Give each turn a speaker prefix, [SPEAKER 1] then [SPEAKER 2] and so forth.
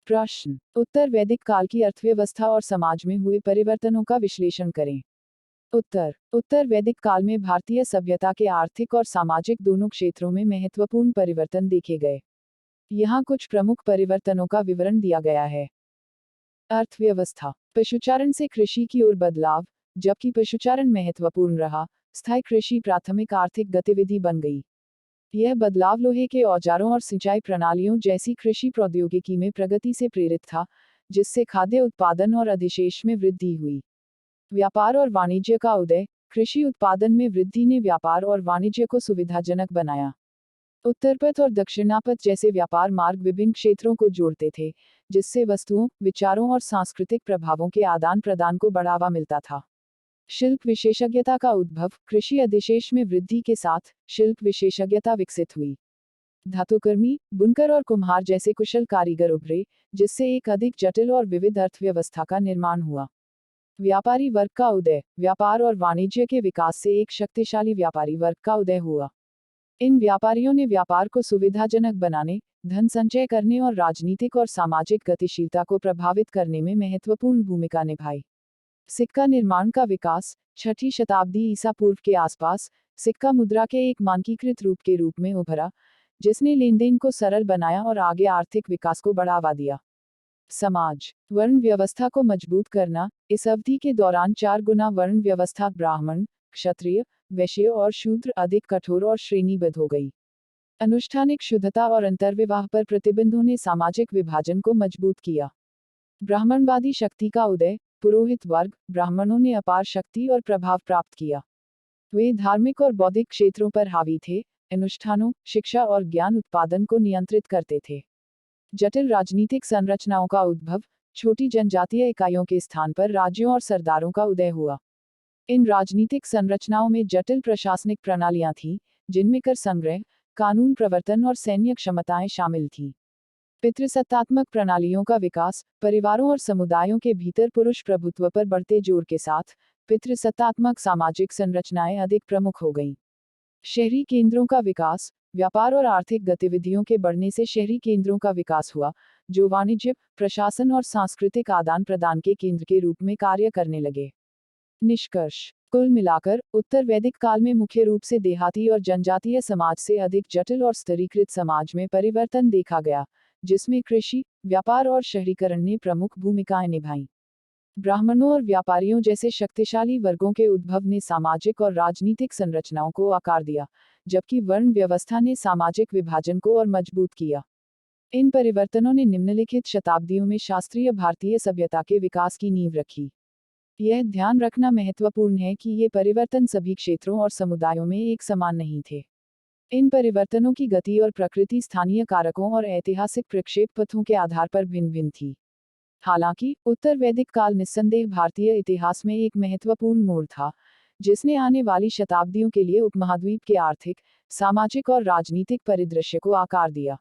[SPEAKER 1] प्रश्न। उत्तर वैदिक काल की अर्थव्यवस्था और समाज में हुए परिवर्तनों का विश्लेषण करें। उत्तर वैदिक काल में भारतीय सभ्यता के आर्थिक और सामाजिक दोनों क्षेत्रों में महत्वपूर्ण परिवर्तन देखे गए। यहाँ कुछ प्रमुख परिवर्तनों का विवरण दिया गया है। अर्थव्यवस्था। पशुचारण से कृषि की ओर बदलाव। जबकि पशुचारण महत्वपूर्ण रहा, स्थायी कृषि प्राथमिक आर्थिक गतिविधि बन गई। यह बदलाव लोहे के औजारों और सिंचाई प्रणालियों जैसी कृषि प्रौद्योगिकी में प्रगति से प्रेरित था, जिससे खाद्य उत्पादन और अधिशेष में वृद्धि हुई। व्यापार और वाणिज्य का उदय। कृषि उत्पादन में वृद्धि ने व्यापार और वाणिज्य को सुविधाजनक बनाया। उत्तरपथ और दक्षिणापथ जैसे व्यापार मार्ग विभिन्न क्षेत्रों को जोड़ते थे, जिससे वस्तुओं, विचारों और सांस्कृतिक प्रभावों के आदान प्रदान को बढ़ावा मिलता था। शिल्प विशेषज्ञता का उद्भव। कृषि अधिशेष में वृद्धि के साथ शिल्प विशेषज्ञता विकसित हुई। धातुकर्मी, बुनकर और कुम्हार जैसे कुशल कारीगर उभरे, जिससे एक अधिक जटिल और विविध अर्थव्यवस्था का निर्माण हुआ। व्यापारी वर्ग का उदय। व्यापार और वाणिज्य के विकास से एक शक्तिशाली व्यापारी वर्ग का उदय हुआ। इन व्यापारियों ने व्यापार को सुविधाजनक बनाने, धन संचय करने और राजनीतिक और सामाजिक गतिशीलता को प्रभावित करने में महत्वपूर्ण भूमिका निभाई। सिक्का निर्माण का विकास। 6ठी शताब्दी ईसा पूर्व के आसपास सिक्का मुद्रा के एक मानकीकृत रूप के रूप में उभरा, जिसने लेनदेन को सरल बनाया और आगे आर्थिक विकास को बढ़ावा दिया। समाज। वर्ण व्यवस्था को मजबूत करना। इस अवधि के दौरान 4 गुना वर्ण व्यवस्था ब्राह्मण, क्षत्रिय, वैश्य और शूद्र अधिक कठोर और श्रेणीबद्ध हो गई। अनुष्ठानिक शुद्धता और अंतर्विवाह पर प्रतिबंधों ने सामाजिक विभाजन को मजबूत किया। ब्राह्मणवादी शक्ति का उदय। पुरोहित वर्ग, ब्राह्मणों ने अपार शक्ति और प्रभाव प्राप्त किया। वे धार्मिक और बौद्धिक क्षेत्रों पर हावी थे, अनुष्ठानों, शिक्षा और ज्ञान उत्पादन को नियंत्रित करते थे। जटिल राजनीतिक संरचनाओं का उद्भव। छोटी जनजातीय इकाइयों के स्थान पर राज्यों और सरदारों का उदय हुआ। इन राजनीतिक संरचनाओं में जटिल प्रशासनिक प्रणालियां थीं, जिनमें कर संग्रह, कानून प्रवर्तन और सैन्य क्षमताएं शामिल थीं। पितृसत्तात्मक प्रणालियों का विकास। परिवारों और समुदायों के भीतर पुरुष प्रभुत्व पर बढ़ते जोर के साथ पितृसत्तात्मक सामाजिक संरचनाएं अधिक प्रमुख हो गईं। शहरी केंद्रों का विकास। व्यापार और आर्थिक गतिविधियों के बढ़ने से शहरी केंद्रों का विकास हुआ, जो वाणिज्य, प्रशासन और सांस्कृतिक आदान प्रदान के केंद्र के रूप में कार्य करने लगे। निष्कर्ष। कुल मिलाकर उत्तर वैदिक काल में मुख्य रूप से देहाती और जनजातीय समाज से अधिक जटिल और स्तरीकृत समाज में परिवर्तन देखा गया, जिसमें कृषि, व्यापार और शहरीकरण ने प्रमुख भूमिकाएं निभाईं। ब्राह्मणों और व्यापारियों जैसे शक्तिशाली वर्गों के उद्भव ने सामाजिक और राजनीतिक संरचनाओं को आकार दिया, जबकि वर्ण व्यवस्था ने सामाजिक विभाजन को और मजबूत किया। इन परिवर्तनों ने निम्नलिखित शताब्दियों में शास्त्रीय भारतीय सभ्यता के विकास की नींव रखी। यह ध्यान रखना महत्वपूर्ण है कि ये परिवर्तन सभी क्षेत्रों और समुदायों में एक समान नहीं थे। इन परिवर्तनों की गति और प्रकृति स्थानीय कारकों और ऐतिहासिक प्रक्षेप पथों के आधार पर भिन्न भिन्न थी। हालांकि उत्तर वैदिक काल निस्संदेह भारतीय इतिहास में एक महत्वपूर्ण मोड़ था, जिसने आने वाली शताब्दियों के लिए उपमहाद्वीप के आर्थिक, सामाजिक और राजनीतिक परिदृश्य को आकार दिया।